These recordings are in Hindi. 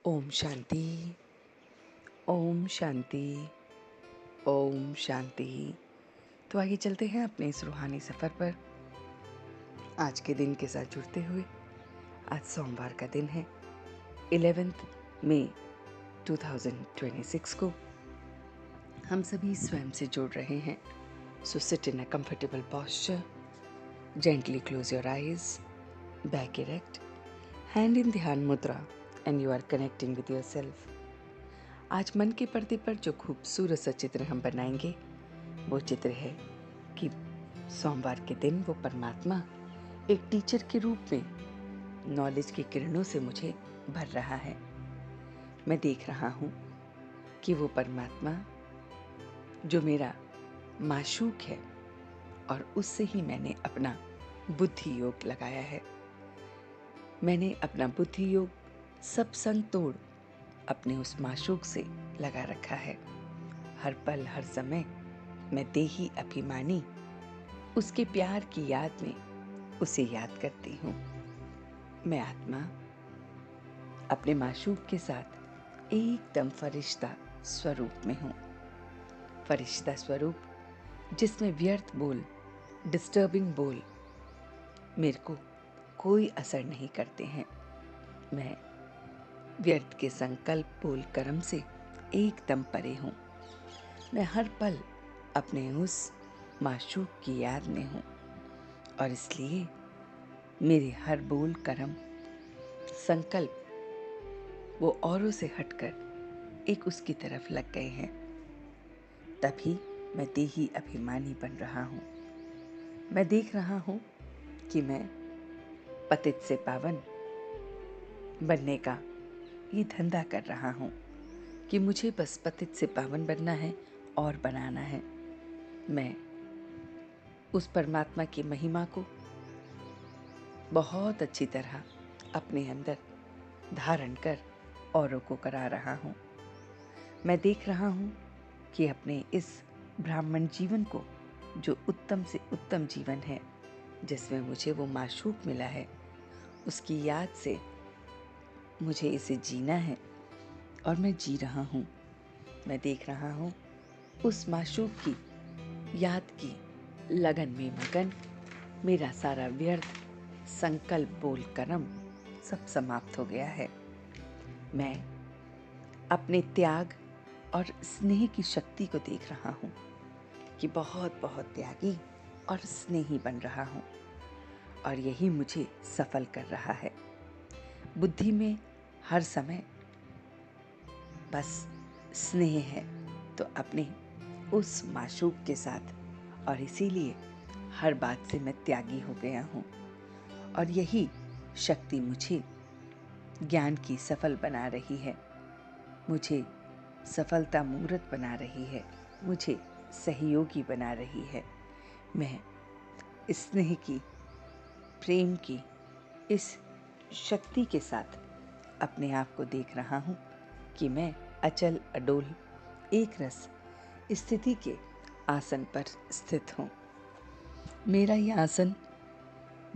ओम शांति। ओम शांति। ओम शांति। तो आगे चलते हैं अपने इस रूहानी सफ़र पर। आज के दिन के साथ जुड़ते हुए आज सोमवार का दिन है 11 मई 2026 को हम सभी स्वयं से जुड़ रहे हैं। So sit in a comfortable posture, gently close your eyes, back erect, hand in dhyana mudra and you are connecting with your self. आज मन के पर्दे पर जो खूबसूरत सा चित्र हम बनाएंगे वो चित्र है कि सोमवार के दिन वो परमात्मा एक टीचर के रूप में नॉलेज की किरणों से मुझे भर रहा है। मैं देख रहा हूँ कि वो परमात्मा जो मेरा माशूक है और उससे ही मैंने अपना बुद्धि योग लगाया है। मैंने अपना बुद्धि योग सब संग तोड़ अपने उस माशूक से लगा रखा है। हर पल हर समय मैं देही अभिमानी उसके प्यार की याद में उसे याद करती हूँ। मैं आत्मा अपने माशूक के साथ एकदम फरिश्ता स्वरूप में हूँ। फरिश्ता स्वरूप जिसमें व्यर्थ बोल, डिस्टर्बिंग बोल मेरे को कोई असर नहीं करते हैं। मैं व्यर्थ के संकल्प बोल कर्म से एकदम परे हूँ। मैं हर पल अपने उस माशूक की याद में हूँ और इसलिए मेरे हर बोल कर्म संकल्प वो औरों से हटकर एक उसकी तरफ लग गए हैं। तभी मैं देही अभिमानी बन रहा हूँ। मैं देख रहा हूँ कि मैं पतित से पावन बनने का ये धंधा कर रहा हूँ कि मुझे बस पतित से पावन बनना है और बनाना है। मैं उस परमात्मा की महिमा को बहुत अच्छी तरह अपने अंदर धारण कर औरों को करा रहा हूँ। मैं देख रहा हूँ कि अपने इस ब्राह्मण जीवन को जो उत्तम से उत्तम जीवन है, जिसमें मुझे वो माशूक मिला है, उसकी याद से मुझे इसे जीना है और मैं जी रहा हूँ। मैं देख रहा हूँ उस माशूक की याद की लगन में मगन मेरा सारा व्यर्थ संकल्प बोल कर्म सब समाप्त हो गया है। मैं अपने त्याग और स्नेह की शक्ति को देख रहा हूँ कि बहुत बहुत त्यागी और स्नेही बन रहा हूँ और यही मुझे सफल कर रहा है। बुद्धि में हर समय बस स्नेह है तो अपने उस माशूक के साथ, और इसीलिए हर बात से मैं त्यागी हो गया हूँ और यही शक्ति मुझे ज्ञान की सफल बना रही है, मुझे सफलता मूर्त बना रही है, मुझे सहयोगी बना रही है। मैं स्नेह की, प्रेम की इस शक्ति के साथ अपने आप को देख रहा हूँ कि मैं अचल अडोल एक रस स्थिति के आसन पर स्थित हूँ। मेरा ये आसन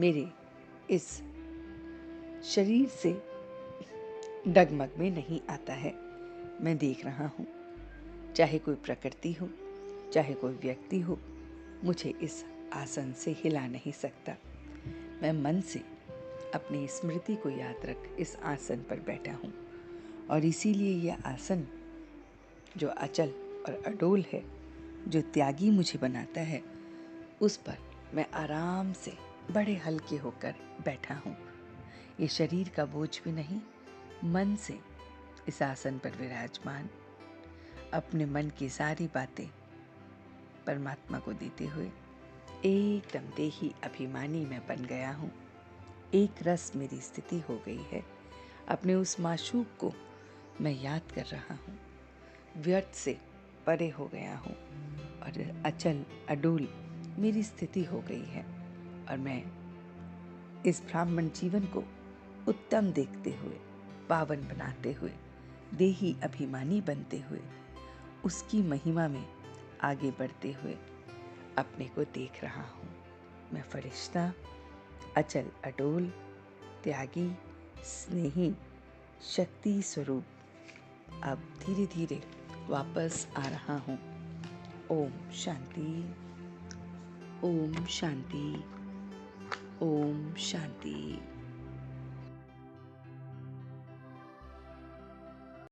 मेरे इस शरीर से डगमग में नहीं आता है। मैं देख रहा हूँ चाहे कोई प्रकृति हो, चाहे कोई व्यक्ति हो, मुझे इस आसन से हिला नहीं सकता। मैं मन से अपनी स्मृति को याद रख इस आसन पर बैठा हूँ और इसीलिए यह आसन जो अचल और अडोल है, जो त्यागी मुझे बनाता है, उस पर मैं आराम से बड़े हल्के होकर बैठा हूँ। ये शरीर का बोझ भी नहीं, मन से इस आसन पर विराजमान अपने मन की सारी बातें परमात्मा को देते हुए एकदम देही अभिमानी मैं बन गया हूँ। एक रस मेरी स्थिति हो गई है। अपने उस माशूक को मैं याद कर रहा हूँ। व्यर्थ से परे हो गया हूँ और अचल अडोल मेरी स्थिति हो गई है और मैं इस ब्राह्मण जीवन को उत्तम देखते हुए, पावन बनाते हुए, देही अभिमानी बनते हुए, उसकी महिमा में आगे बढ़ते हुए अपने को देख रहा हूँ। मैं फरिश्ता, अचल अडोल, त्यागी, स्नेही शक्ति स्वरूप अब धीरे धीरे वापस आ रहा हूँ। ओम शांति, ओम शांति, ओम शांति।